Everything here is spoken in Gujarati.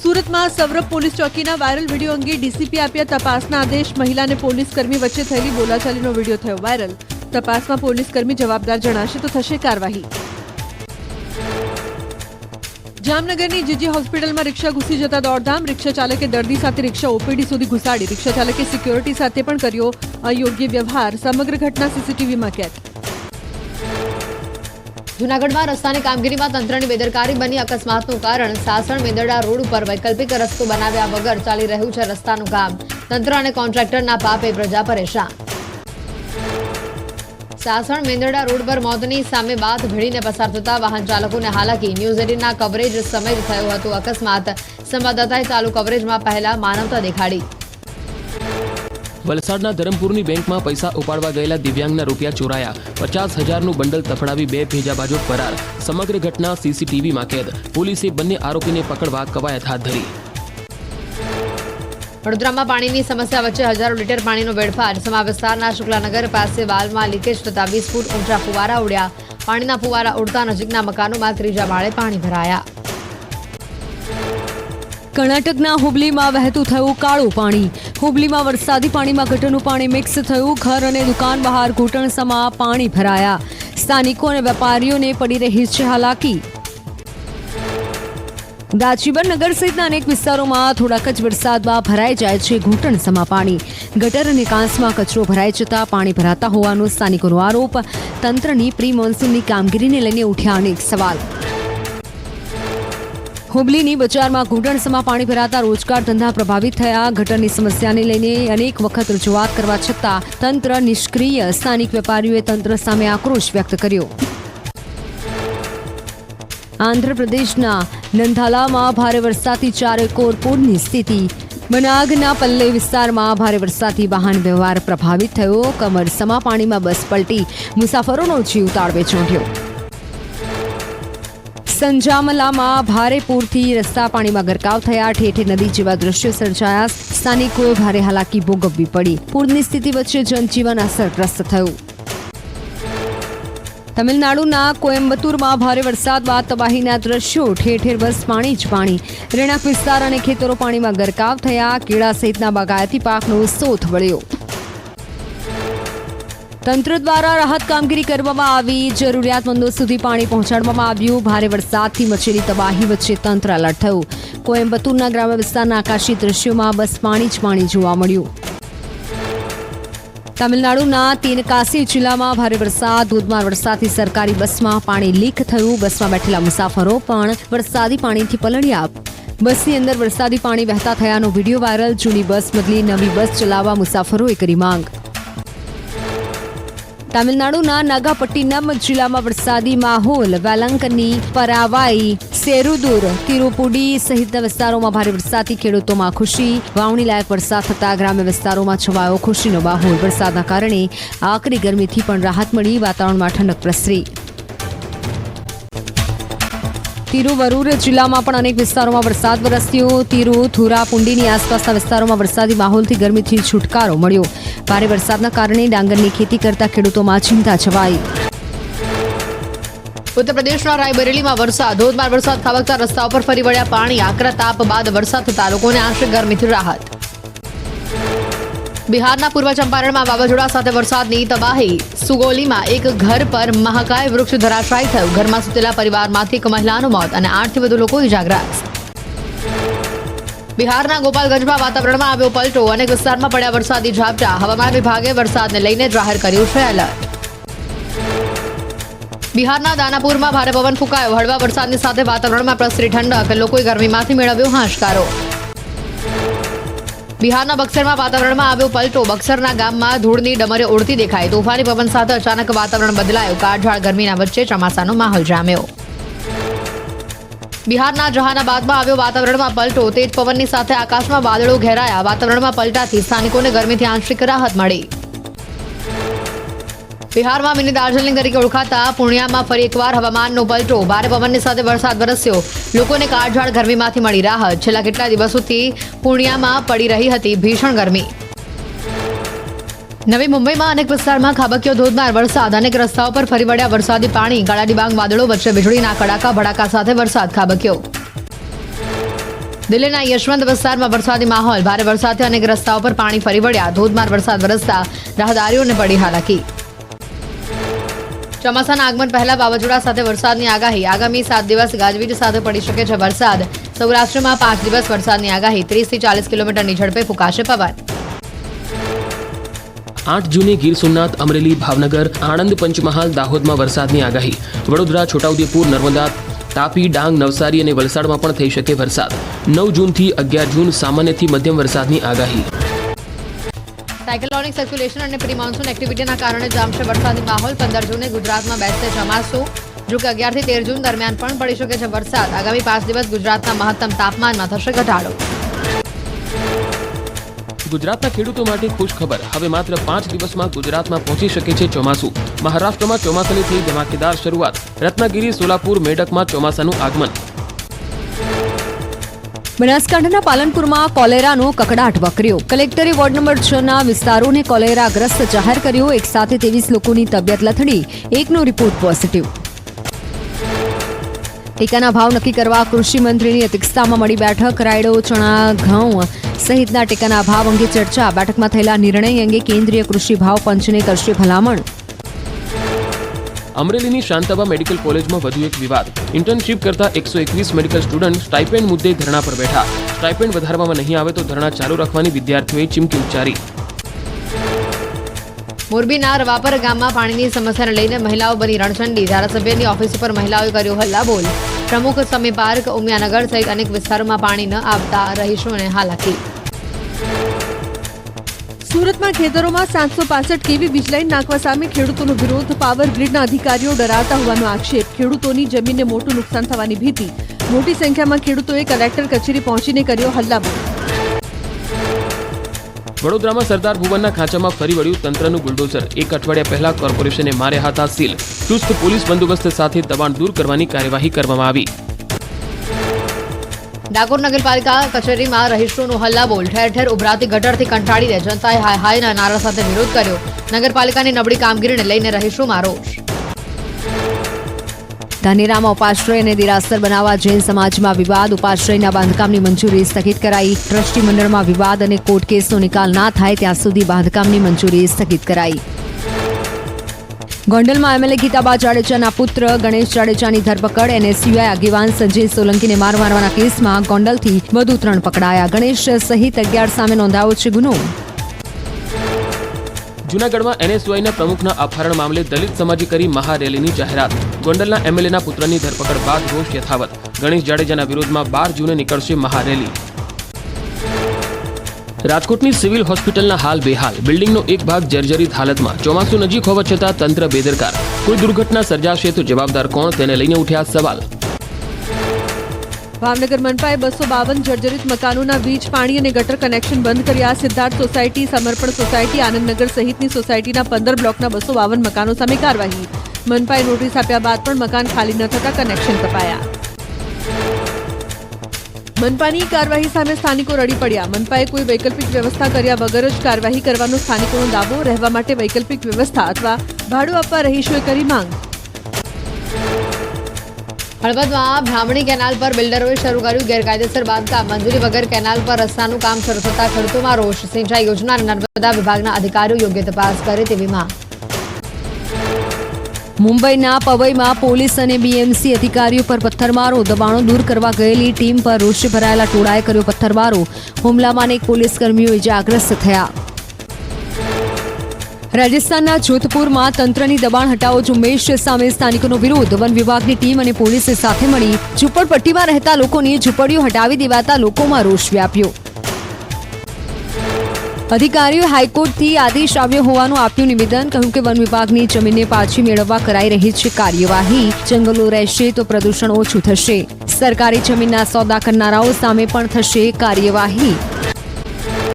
સુરતમાં સૌરભ પોલીસ ચોકીના વાયરલ વિડીયો અંગે ડીસીપી આપ્યા તપાસના આદેશ. મહિલા અને પોલીસ કર્મી વચ્ચે થયેલી બોલાચાલીનો વિડીયો થયો વાયરલ. તપાસમાં પોલીસ કર્મી જવાબદાર જણાશે તો થશે કાર્યવાહી. જામનગરની જીજી હોસ્પિટલમાં રિક્ષા ઘૂસી જતા દોડધામ. રિક્ષા ચાલકે દર્દી સાથે રિક્ષા ઓપીડી સુધી ઘુસાડી. રિક્ષા ચાલકે સિક્યોરિટી સાથે પણ કર્યો અયોગ્ય વ્યવહાર. સમગ્ર ઘટના સીસીટીવીમાં કેદ. જૂનાગઢમાં રસ્તાની કામગીરીમાં તંત્રની બેદરકારી બની અકસ્માતનું કારણ. સાસણ મેંદરડા રોડ ઉપર વૈકલ્પિક રસ્તો બનાવ્યા વગર ચાલી રહ્યું છે રસ્તાનું કામ. તંત્ર અને કોન્ટ્રાક્ટરના પાપે પ્રજા પરેશાન. સાસણ મેંદરડા રોડ પર મોતની સામે બાદ ભીડીને પસાર થતા વાહન ચાલકોને હાલાકી. ન્યૂઝ 18ના કવરેજ સમય થયો હતો અકસ્માત. સંવાદદાતાએ ચાલુ કવરેજમાં પહેલા માનવતા દેખાડી. વલસાડના ધરમપુરની બેંકમાં પૈસા ઉપાડવા ગયેલા દિવ્યાંગના રૂપિયા ચોરાયા. 50,000નું બંડલ તફડાવી 2 ભેજાબાજો ફરાર. સમગ્ર ઘટના સીસીટીવીમાં કેદ. પોલીસે બંને આરોપીને પકડવા કવાયત હાથ ધરી. વડોદરામાં પાણીની સમસ્યા વચ્ચે હજારો લીટર પાણીનો વેડફાટ. સમા વિસ્તારના શુક્લાનગર પાસે વાલમાં લીકેજ થતા 20 ફૂટ ઊંચા ફુવારા ઉડ્યા. પાણીના ફુવારા ઉડતા નજીકના મકાનોમાં 3જા માળે પાણી ભરાયા. કર્ણાટકના હુબલીમાં વહેતું થયું કાળું પાણી. હુબલીમાં વરસાદી પાણીમાં ગટરનું પાણી મિક્સ થયું. ઘર અને દુકાન બહાર ઘૂંટણસમા પાણી ભરાયા. સ્થાનિકો અને વેપારીઓને પડી રહી છે હાલાકી. ગાજીબર નગર સહિતના અનેક વિસ્તારોમાં થોડાક જ વરસાદમાં ભરાઈ જાય છે ઘૂંટણસમા પાણી. ગટર અને કાંસમાં કચરો ભરાઈ જતા પાણી ભરાતા હોવાનો સ્થાનિકોનો આરોપ. તંત્રની પ્રી મોન્સૂનની કામગીરીને લઈને ઉઠ્યા અનેક સવાલ. હુબલીની બજારમાં ઘૂંટણસમા પાણી ભરાતા રોજગાર ધંધા પ્રભાવિત થયા. ગટરની સમસ્યાને લઈને અનેક વખત રજૂઆત કરવા છતાં તંત્ર નિષ્ક્રિય. સ્થાનિક વેપારીઓએ તંત્ર સામે આક્રોશ વ્યક્ત કર્યો. આંધ્રપ્રદેશના નંધાલામાં ભારે વરસાદથી 4 એકર પૂરની સ્થિતિ. બનાગના પલ્લે વિસ્તારમાં ભારે વરસાદથી વાહન વ્યવહાર પ્રભાવિત થયો. કમરસમા પાણીમાં બસ પલટી. મુસાફરોનો જીવ તાળવે ચોંટ્યો. સંજામલામાં ભારે પૂરથી રસ્તા પાણીમાં ગરકાવ થયા. ઠેર ઠેર નદી જેવા દ્રશ્યો સર્જાયા. સ્થાનિકોએ ભારે હાલાકી ભોગવવી પડી. પૂરની સ્થિતિ વચ્ચે જનજીવન અસરગ્રસ્ત થયું. તમિલનાડુના કોયમ્બતુરમાં ભારે વરસાદ બાદ તબાહીના દ્રશ્યો. ઠેર ઠેર બસ પાણી જ પાણી. રહેણાંક વિસ્તાર અને ખેતરો પાણીમાં ગરકાવ થયા. કેળા સહિતના બાગાયતી પાકનો સોથ વળ્યો. તંત્ર દ્વારા રાહત કામગીરી કરવામાં આવી. જરૂરિયાતમંદો સુધી પાણી પહોંચાડવામાં આવ્યું. ભારે વરસાદથી મચેલી તબાહી વચ્ચે તંત્ર એલર્ટ થયું. કોયમ્બતુરના ગ્રામ્ય વિસ્તારના આકાશી દ્રશ્યોમાં બસ પાણી જ પાણી જોવા મળ્યું. તમિલનાડુના તેનકાસી જિલ્લામાં ભારે વરસાદ. ધોધમાર વરસાદથી સરકારી બસમાં પાણી લીક થયું. બસમાં બેઠેલા મુસાફરો પણ વરસાદી પાણીથી પલળ્યા. બસની અંદર વરસાદી પાણી વહેતા થયાનો વિડીયો વાયરલ. જૂની બસ બદલી નવી બસ ચલાવવા મુસાફરોએ કરી માંગ. તમિલનાડુના નાગાપટ્ટિનમ જિલ્લામાં વરસાદી માહોલ. વેલંકની, પરાવાઈ, સેરુદુર, તિરુપુડી સહિતના વિસ્તારોમાં ભારે વરસાદથી ખેડૂતોમાં ખુશી. વાવણી લાયક વરસાદ થતા ગ્રામ્ય વિસ્તારોમાં છવાયો ખુશીનો માહોલ. વરસાદના કારણે આકરી ગરમીથી પણ રાહત મળી. વાતાવરણમાં ઠંડક પ્રસરી. તિરુવરુર જિલ્લામાં પણ અનેક વિસ્તારોમાં વરસાદ વરસ્યો. તિરુથુરાપુંડીની આસપાસના વિસ્તારોમાં વરસાદી માહોલથી ગરમીથી છુટકારો મળ્યો. ભારે વરસાદના કારણે ડાંગરની ખેતી કરતા ખેડૂતોમાં ચિંતા છવાઈ. ઉત્તર પ્રદેશના રાયબરેલીમાં વરસાદ. ધોધમાર વરસાદ ખાબકતા રસ્તાઓ પર ફરી વળ્યા પાણી. આકરા તાપ બાદ વરસાદ થતા લોકોને આંશિક ગરમીથી રાહત. બિહારના પૂર્વ ચંપારણમાં વાવાઝોડા સાથે વરસાદની તબાહી. સુગોલીમાં એક ઘર પર મહાકાય વૃક્ષ ધરાશાયી થયું. ઘરમાં સૂતેલા પરિવારમાંથી એક મહિલાનું મોત અને 8થી વધુ લોકો ઇજાગ્રસ્ત. બિહારના ગોપાલગંજમાં વાતાવરણમાં આવ્યો પલટો. અનેક વિસ્તારમાં પડ્યા વરસાદી ઝાપટા. હવામાન વિભાગે વરસાદને લઈને જાહેર કર્યું છે એલર્ટ. બિહારના દાનાપુરમાં ભારે પવન ફૂંકાયો. હળવા વરસાદની સાથે વાતાવરણમાં પ્રસરી ઠંડક. લોકોએ ગરમીમાંથી મેળવ્યો હાશકારો. બિહારના બક્સરમાં વાતાવરણમાં આવ્યો પલટો. બક્સરના ગામમાં ધૂળની ડમરે ઉડતી દેખાઈ. તોફાની પવન સાથે અચાનક વાતાવરણ બદલાયું. કાળઝાળ ગરમીના વચ્ચે ચોમાસાનો માહોલ જામ્યો. બિહારના જહાનાબાદમાં આવ્યો વાતાવરણમાં પલટો. તેજ પવનની સાથે આકાશમાં વાદળો ઘેરાયા. વાતાવરણમાં પલટાથી સ્થાનિકોને ગરમીથી આંશિક રાહત મળી. બિહારમાં મિની દાર્જિલિંગ તરીકે ઓળખાતા પૂર્ણિયામાં ફરી એકવાર હવામાનનો પલટો. ભારે પવનની સાથે વરસાદ વરસ્યો. લોકોને કાળઝાળ ગરમીમાંથી મળી રાહત. છેલ્લા કેટલા દિવસોથી પૂર્ણિયામાં પડી રહી હતી ભીષણ ગરમી. નવી મુંબઈમાં અનેક વિસ્તારમાં ખાબક્યો ધોધમાર વરસાદ. અનેક રસ્તાઓ પર ફરી વળ્યા વરસાદી પાણી. કાળા ડિબાંગ વાદળો વચ્ચે વીજળીના કડાકા ભડાકા સાથે વરસાદ ખાબક્યો. દિલ્હીના યશવંત વિસ્તારમાં વરસાદી માહોલ, ભારે વરસાદથી અનેક રસ્તાઓ પર પાણી ફરી વળ્યા, ધોધમાર વરસાદ વરસતા રાહદારીઓને પડી હાલાકી. ચોમાસાના આગમન પહેલા વાવાઝોડા સાથે વરસાદની આગાહી, આગામી 7 દિવસ ગાજવીજ સાથે પડી શકે છે વરસાદ. સૌરાષ્ટ્રમાં 5 દિવસ વરસાદની આગાહી, 30 થી 40 કિલોમીટરની ઝડપે ફૂંકાશે પવન. 8 જૂને ગીર સોમનાથ, અમરેલી, ભાવનગર, આણંદ, પંચમહાલ, દાહોદમાં વરસાદની આગાહી. વડોદરા, છોટાઉદેપુર, નર્મદા, તાપી, ડાંગ, નવસારી અને વલસાડમાં પણ થઈ શકે વરસાદ. 9 જૂનથી 11 જૂન સામાન્યથી મધ્યમ વરસાદની આગાહી. સાયક્લોનિક સર્ક્યુલેશન અને પ્રી મોન્સૂન એક્ટિવિટીના કારણે જામશે વરસાદી માહોલ. 15 જૂને ગુજરાતમાં બેસશે ચોમાસું. જો કે 11 થી 13 જૂન દરમિયાન પણ પડી શકે છે વરસાદ. આગામી 5 દિવસ ગુજરાતના મહત્તમ તાપમાનમાં થશે ઘટાડો. ગુજરાતના ખેડૂતો માટે ખુશ ખબર. હવે માત્ર 5 દિવસમાં ગુજરાતમાં પહોંચી શકે છે ચોમાસું. મહારાષ્ટ્રમાં ચોમાસાની થઈ ધમાકેદાર શરૂઆત. રત્નાગીરી, સોલાપુર, મેડકમાં ચોમાસાનું આગમન. બનાસકાંઠાના પાલનપુરમાં કોલેરાનો કકડાટ વકર્યો. કલેક્ટરે વોર્ડ નંબર 6 ના વિસ્તારોને કોલેરાગ્રસ્ત જાહેર કર્યો. એક સાથે 23 લોકોની તબિયત લથડી, એકનો રિપોર્ટ પોઝિટિવ. ટેકાના ભાવ નક્કી કરવા કૃષિ મંત્રીની અધ્યક્ષતામાં મળી બેઠક. રાયડો, ચણા, ઘઉં સહિતના ટેકાના ભાવ અંગે ચર્ચા. બેઠકમાં થયેલા નિર્ણય અંગે કેન્દ્રીય કૃષિ ભાવ પંચને કરશે ભલામણ. અમરેલીની શાંતાબા મેડિકલ કોલેજમાં વધુ એક વિવાદ. ઇન્ટર્નશીપ કરતા 121 મેડિકલ સ્ટુડન્ટ સ્ટાઇપેન્ડ મુદ્દે ધરણા પર બેઠા. સ્ટાઇપેન્ડ વધારવામાં નહીં આવે તો ધરણા ચાલુ રાખવાની વિદ્યાર્થીઓએ ચીમકી ઉચ્ચારી. મોરબીના રવાપર ગામમાં પાણીની સમસ્યાને લઈને મહિલાઓ બની રણચંડી. ધારાસભ્યની ઓફિસ ઉપર મહિલાઓએ કર્યો હલ્લાબોલ. પ્રમુખ સમી પાર્ક, ઉમિયાનગર સહિત અનેક વિસ્તારોમાં પાણી ન આવતા રહીશોને હાલાકી. સુરતમાં ખેતરોમાં 765 કેવી વીજ લાઈન નાખવા સામે ખેડૂતોનો વિરોધ. પાવર ગ્રીડના અધિકારીઓ ડરાવતા હોવાનો આક્ષેપ. ખેડૂતોની જમીનને મોટું નુકસાન થવાની ભીતિ. મોટી સંખ્યામાં ખેડૂતોએ કલેક્ટર કચેરી પહોંચીને કર્યો હલ્લાબોલ. વડોદરામાં સરદાર ભુવનના ખાંચામાં ફરી વળ્યું તંત્રનું બુલડોઝર. એક અઠવાડિયા પહેલા કોર્પોરેશને માર્યા હતા સીલ. ચુસ્ત પોલીસ બંદોબસ્ત સાથે દબાણ દૂર કરવાની કાર્યવાહી કરવામાં આવી. ડાકોર નગરપાલિકા કચેરીમાં રહીશોનો હલ્લાબોલ. ઠેર ઠેર ઉભરાતી ગટરથી કંટાળીને જનતાએ હાય હાયના નારા સાથે વિરોધ કર્યો. નગરપાલિકાની નબળી કામગીરીને લઈને રહીશોમાં રોષ. ધાનેરામાં ઉપાશ્રય અને દેરાસર બનાવવા જૈન સમાજમાં વિવાદ. ઉપાશ્રયના બાંધકામની મંજૂરી સ્થગિત કરાઈ. ટ્રસ્ટી મંડળમાં વિવાદ અને કોર્ટ કેસનો નિકાલ ના થાય ત્યાં સુધી બાંધકામની મંજૂરી સ્થગિત કરાઈ. ગોંડલમાં એમએલએ ગીતાબા જાડેજાના પુત્ર ગણેશ જાડેજાની ધરપકડ. એનએસયુઆઈ આગેવાન સંજય સોલંકીને મારવાના કેસમાં ગોંડલથી વધુ 3 પકડાયા. ગણેશ સહિત 11 સામે નોંધાયો છે ગુનો. જૂનાગઢમાં એનએસયુઆઈના પ્રમુખના અપહરણ મામલે દલિત સમાજે કરી મહારેલીની જાહેરાત. ગોંડલના એમએલએના પુત્રની ધરપકડ બાદ રોષ યથાવત. ગણેશ જાડેજાના વિરોધમાં 12 જૂને નીકળશે મહારેલી. રાજકોટની સિવિલ હોસ્પિટલના હાલ બેહાલ. બિલ્ડિંગનો એક ભાગ જર્જરિત હાલતમાં. ચોમાસું નજીક હોવા છતાં તંત્ર બેદરકાર. કોઈ દુર્ઘટના સર્જાશે તો જવાબદાર કોણ, તેને લઈને ઉઠ્યા સવાલ. ભાવનગર મનપાએ 252 જર્જરિત મકાનોના વીજ, પાણી અને ગટર કનેક્શન બંધ કર્યા. સિદ્ધાર્થ સોસાયટી, સમર્પણ સોસાયટી, આનંદનગર સહિતની સોસાયટીના 15 બ્લોકના 252 મકાનો સામે કાર્યવાહી. મનપાએ નોટિસ આપ્યા બાદ પણ મકાન ખાલી ન થતા કનેક્શન કપાયા. મનપાની કાર્યવાહી સામે સ્થાનિકો રડી પડ્યા. મનપાએ કોઈ વૈકલ્પિક વ્યવસ્થા કર્યા વગર જ કાર્યવાહી કરવાનો સ્થાનિકોનો દાવો. રહેવા માટે વૈકલ્પિક વ્યવસ્થા અથવા ભાડું આપવા રહીશોએ કરી માંગ. હળવદમાં બ્રાહ્મણી કેનાલ પર બિલ્ડરોએ શરૂ કર્યું ગેરકાયદેસર બાંધકામ. મંજૂરી વગર કેનાલ પર રસ્તાનું કામ શરૂ થતા ખેડૂતોમાં રોષ. સિંચાઈ યોજના અને નર્મદા વિભાગના અધિકારીઓ યોગ્ય તપાસ કરે તેવી માંગ. મુંબઈના પવઈમાં પોલીસ અને બીએમસી અધિકારીઓ પર પથ્થરમારો. દબાણો દૂર કરવા ગયેલી ટીમ પર રોષે ભરાયેલા ટોળાએ કર્યો પથ્થરમારો. હુમલામાં અનેક પોલીસકર્મીઓ ઇજાગ્રસ્ત થયા. રાજસ્થાનના જોધપુરમાં તંત્રની દબાણ હટાવો ઝુંબેશ સામે સ્થાનિકોનો વિરોધ. વન વિભાગની ટીમ અને પોલીસે સાથે મળી ઝૂંપડપટ્ટીમાં રહેતા લોકોની ઝૂંપડીઓ હટાવી દેવાતા લોકોમાં રોષ વ્યાપ્યો. અધિકારીઓ હાઈકોર્ટથી આદેશ આવ્યો હોવાનું આપ્યું નિવેદન. કહ્યું કે વન વિભાગની જમીનને પાછી મેળવવા કરાઈ રહી છે કાર્યવાહી. જંગલો રહેશે તો પ્રદૂષણ ઓછું થશે. સરકારી જમીનના સોદા કરનારાઓ સામે પણ થશે કાર્યવાહી.